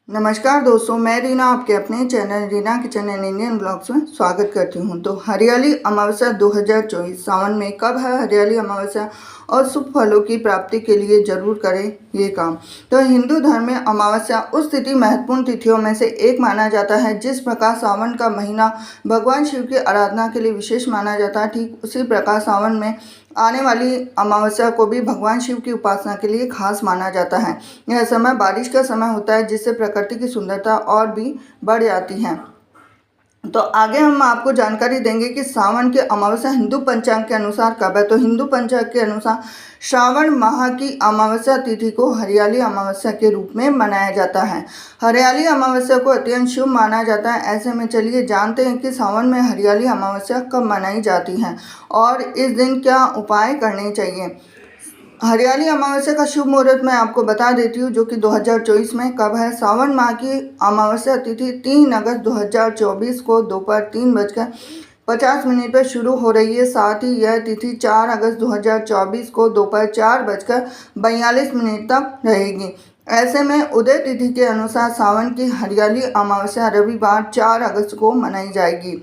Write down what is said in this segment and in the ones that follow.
नमस्कार दोस्तों, मैं रीना आपके अपने channel Reena kitchen and Indian blogs में स्वागत करती हूं। तो हरियाली अमावस्या 2024 सावन में कब है हरियाली अमावस्या और शुभ फलों की प्राप्ति के लिए जरूर करें ये काम। तो हिंदू धर्म में अमावस्या उस तिथि महत्वपूर्ण तिथियों में से एक माना जाता है। जिस प्रकार सावन का महीना भगवान शिव की आराधना के लिए विशेष माना जाता है, ठीक उसी प्रकार सावन में आने वाली अमावस्या को भी भगवान शिव की उपासना के लिए खास माना जाता है। यह समय बारिश का समय होता है, जिससे प्रकृति की सुंदरता और भी बढ़ जाती है। तो आगे हम आपको जानकारी देंगे कि सावन की अमावस्या हिंदू पंचांग के अनुसार कब है। तो हिंदू पंचांग के अनुसार श्रावण माह की अमावस्या तिथि को हरियाली अमावस्या के रूप में मनाया जाता है। हरियाली अमावस्या को अत्यंत शुभ माना जाता है। ऐसे में चलिए जानते हैं कि सावन में हरियाली अमावस्या कब मनाई जाती है और इस दिन क्या उपाय करने चाहिए। हरियाली अमावस्या का शुभ मुहूर्त मैं आपको बता देती हूँ, जो कि 2024 में कब है। सावन माह की अमावस्या तिथि 3 अगस्त 2024 को दोपहर 3:50 पर शुरू हो रही है। साथ ही यह तिथि 4 अगस्त 2024 को दोपहर 4:42 तक रहेगी। ऐसे में उदय तिथि के अनुसार सावन की हरियाली अमावस्या रविवार 4 अगस्त को मनाई जाएगी।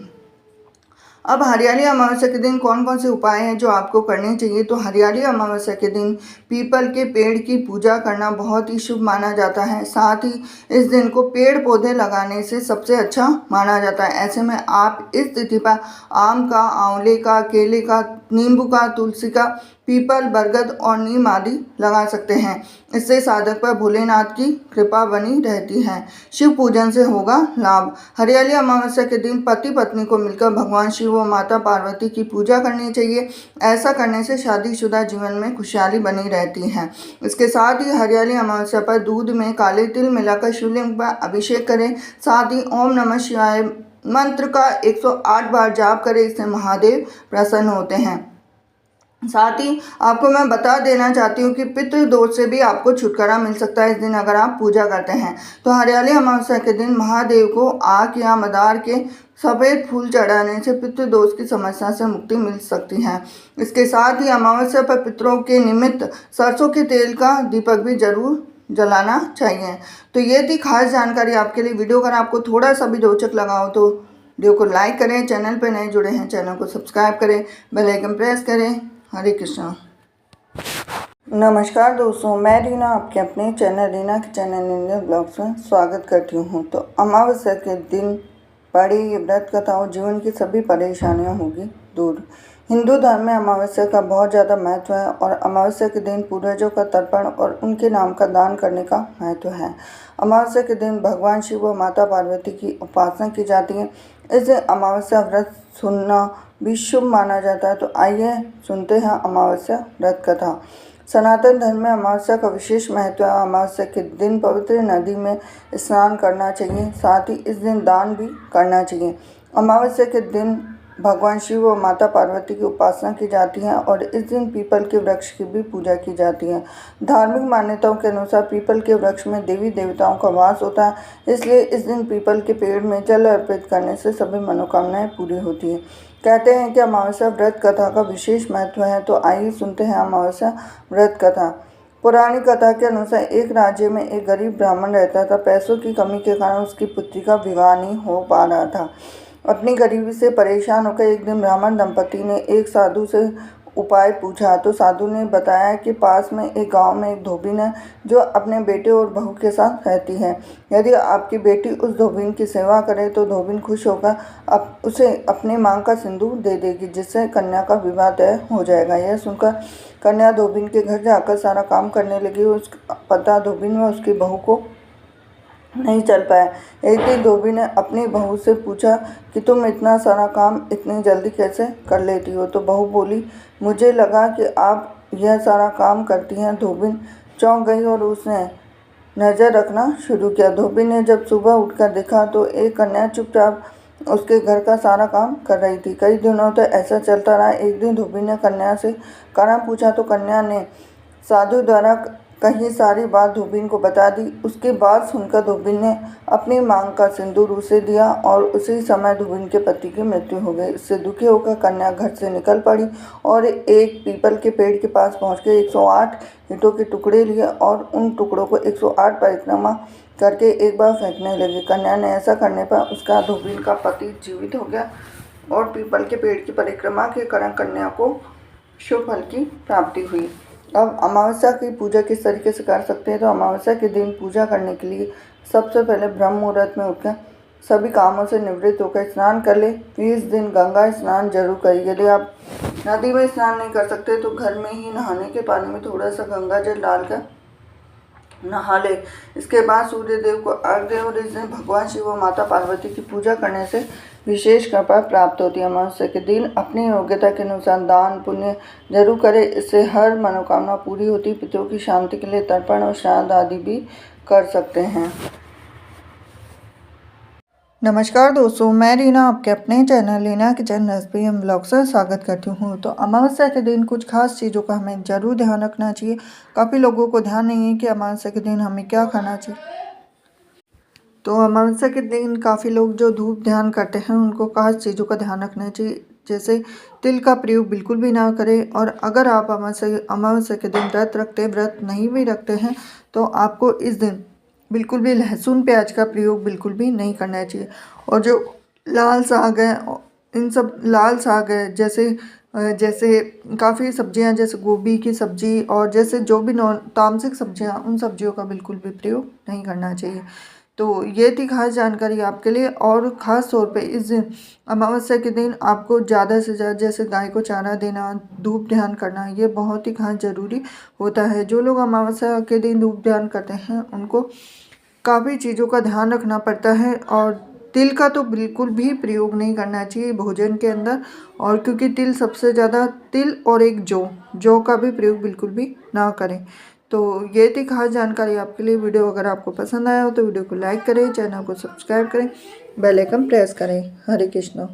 अब हरियाली अमावस्या के दिन कौन कौन से उपाय हैं जो आपको करने चाहिए। तो हरियाली अमावस्या के दिन पीपल के पेड़ की पूजा करना बहुत ही शुभ माना जाता है। साथ ही इस दिन को पेड़ पौधे लगाने से सबसे अच्छा माना जाता है। ऐसे में आप इस तिथि पर आम का, आंवले का, केले का, नींबू का, तुलसी का, पीपल, बरगद और नीम आदि लगा सकते हैं। इससे साधक पर भोलेनाथ की कृपा बनी रहती है। शिव पूजन से होगा लाभ। हरियाली अमावस्या के दिन पति पत्नी को मिलकर भगवान शिव और माता पार्वती की पूजा करनी चाहिए। ऐसा करने से शादीशुदा जीवन में खुशहाली बनी रहती है। इसके साथ ही हरियाली अमावस्या पर दूध में काले तिल मिलाकर शिवलिंग पर अभिषेक करें। साथ ही ओम नमः शिवाय मंत्र का 108 बार जाप करें। इससे महादेव प्रसन्न होते हैं। साथ ही आपको मैं बता देना चाहती हूँ कि पितृदोष से भी आपको छुटकारा मिल सकता है इस दिन अगर आप पूजा करते हैं। तो हरियाली अमावस्या के दिन महादेव को आक या मदार के सफ़ेद फूल चढ़ाने से पितृदोष की समस्या से मुक्ति मिल सकती है। इसके साथ ही अमावस्या पर पितरों के निमित्त सरसों के तेल का दीपक भी जरूर जलाना चाहिए। तो ये थी खास जानकारी आपके लिए। वीडियो अगर आपको थोड़ा सा भी रोचक लगा हो तो वीडियो को लाइक करें। चैनल पर नए जुड़े हैं, चैनल को सब्सक्राइब करें, बेल आइकन प्रेस करें। हरे कृष्णा। नमस्कार दोस्तों, मैं रीना आपके अपने channel Reena kitchen and Indian blogs में स्वागत करती हूँ। तो अमावस्या के दिन पढ़ी व्रत कथाओं जीवन की सभी परेशानियाँ होगी दूर। हिंदू धर्म में अमावस्या का बहुत ज़्यादा महत्व है और अमावस्या के दिन पूर्वजों का तर्पण और उनके नाम का दान करने का महत्व है। अमावस्या के दिन भगवान शिव और माता पार्वती की उपासना की जाती है। इस दिन अमावस्या व्रत सुनना भी शुभ माना जाता है। तो आइए सुनते हैं अमावस्या व्रत कथा। सनातन धर्म में अमावस्या का विशेष महत्व है। अमावस्या के दिन पवित्र नदी में स्नान करना चाहिए। साथ ही इस दिन दान भी करना चाहिए। अमावस्या के दिन भगवान शिव और माता पार्वती की उपासना की जाती है और इस दिन पीपल के वृक्ष की भी पूजा की जाती है। धार्मिक मान्यताओं के अनुसार पीपल के वृक्ष में देवी देवताओं का वास होता है, इसलिए इस दिन पीपल के पेड़ में जल अर्पित करने से सभी मनोकामनाएं पूरी होती है। कहते हैं कि अमावस्या व्रत कथा का विशेष महत्व है। तो आइए सुनते हैं अमावस्या व्रत कथा। पुरानी कथा के अनुसार एक राज्य में एक गरीब ब्राह्मण रहता था। पैसों की कमी के कारण उसकी पुत्री का विवाह नहीं हो पा रहा था। अपनी गरीबी से परेशान होकर एक दिन ब्राह्मण दंपति ने एक साधु से उपाय पूछा। तो साधु ने बताया कि पास में एक गांव में एक धोबिन है जो अपने बेटे और बहू के साथ रहती है। यदि आपकी बेटी उस धोबिन की सेवा करे तो धोबिन खुश होकर उसे अपनी मांग का सिंदूर दे देगी, जिससे कन्या का विवाह तय हो जाएगा। यह सुनकर कन्या धोबिन के घर जाकर सारा काम करने लगी। उस पता धोबिन व उसकी बहू को नहीं चल पाया। एक दिन धोबी ने अपनी बहू से पूछा कि तुम इतना सारा काम इतनी जल्दी कैसे कर लेती हो। तो बहू बोली, मुझे लगा कि आप यह सारा काम करती हैं। धोबिन चौंक गई और उसने नज़र रखना शुरू किया। धोबी ने जब सुबह उठकर देखा तो एक कन्या चुपचाप उसके घर का सारा काम कर रही थी। कई दिनों तक ऐसा चलता रहा। एक दिन धोबी ने कन्या से कारण पूछा तो कन्या ने साधु द्वारा कही सारी बात धोबिन को बता दी। उसकी बात सुनकर धोबिन ने अपनी मांग का सिंदूर उसे दिया और उसी समय धोबिन के पति की मृत्यु हो गई। इससे दुखी होकर कन्या घर से निकल पड़ी और एक पीपल के पेड़ के पास पहुंचकर 108 ईंटों के टुकड़े लिए और उन टुकड़ों को 108 परिक्रमा करके एक बार फेंकने लगी। कन्या ने ऐसा करने पर उसका धोबिन का पति जीवित हो गया और पीपल के पेड़ की परिक्रमा के कारण कन्या को शुभ फल की प्राप्ति हुई। अब अमावस्या की पूजा किस तरीके से कर सकते हैं, तो अमावस्या के दिन पूजा करने के लिए सबसे पहले ब्रह्म मुहूर्त में उठकर सभी कामों से निवृत्त होकर स्नान कर ले। फिर इस दिन गंगा स्नान जरूर करें। यदि आप नदी में स्नान नहीं कर सकते तो घर में ही नहाने के पानी में थोड़ा सा गंगा जल डालकर नहा ले। इसके बाद सूर्य देव को अर्घ्य दें और इस दिन भगवान शिव और माता पार्वती की पूजा करने से विशेष कृपा प्राप्त होती है। अमावस्या के दिन अपनी योग्यता के अनुसार दान पुण्य जरूर करें, इससे हर मनोकामना पूरी होती है। पितरों की शांति के लिए तर्पण और श्राद्ध आदि भी कर सकते हैं। नमस्कार दोस्तों, मैं रीना आपके अपने channel Reena kitchen recipe and blog से स्वागत करती हूँ। तो अमावस्या के दिन कुछ खास चीज़ों का हमें ज़रूर ध्यान रखना चाहिए। काफ़ी लोगों को ध्यान नहीं है कि अमावस्या के दिन हमें क्या खाना चाहिए। तो अमावस्या के दिन काफ़ी लोग जो धूप ध्यान करते हैं उनको खास चीज़ों का ध्यान रखना चाहिए, जैसे तिल का प्रयोग बिल्कुल भी ना करें। और अगर आप अमावस्या के दिन व्रत नहीं भी रखते हैं तो आपको इस दिन बिल्कुल भी लहसुन प्याज का प्रयोग बिल्कुल भी नहीं करना चाहिए। और जो लाल साग है, इन सब लाल साग है, जैसे काफ़ी सब्जियां, जैसे गोभी की सब्ज़ी और जैसे जो भी तामसिक सब्जियां, उन सब्जियों का बिल्कुल भी प्रयोग नहीं करना चाहिए। तो ये थी खास जानकारी आपके लिए। और ख़ास तौर पे इस दिन अमावस्या के दिन आपको ज़्यादा से ज़्यादा जैसे गाय को चारा देना, धूप ध्यान करना, ये बहुत ही खास ज़रूरी होता है। जो लोग अमावस्या के दिन धूप ध्यान करते हैं उनको काफ़ी चीज़ों का ध्यान रखना पड़ता है। और तिल का तो बिल्कुल भी प्रयोग नहीं करना चाहिए भोजन के अंदर। और क्योंकि तिल सबसे ज़्यादा, तिल और एक जौ का भी प्रयोग बिल्कुल भी ना करें। तो ये थी खास जानकारी आपके लिए। वीडियो अगर आपको पसंद आया हो तो वीडियो को लाइक करें, चैनल को सब्सक्राइब करें, बेल आइकन प्रेस करें। हरे कृष्णा।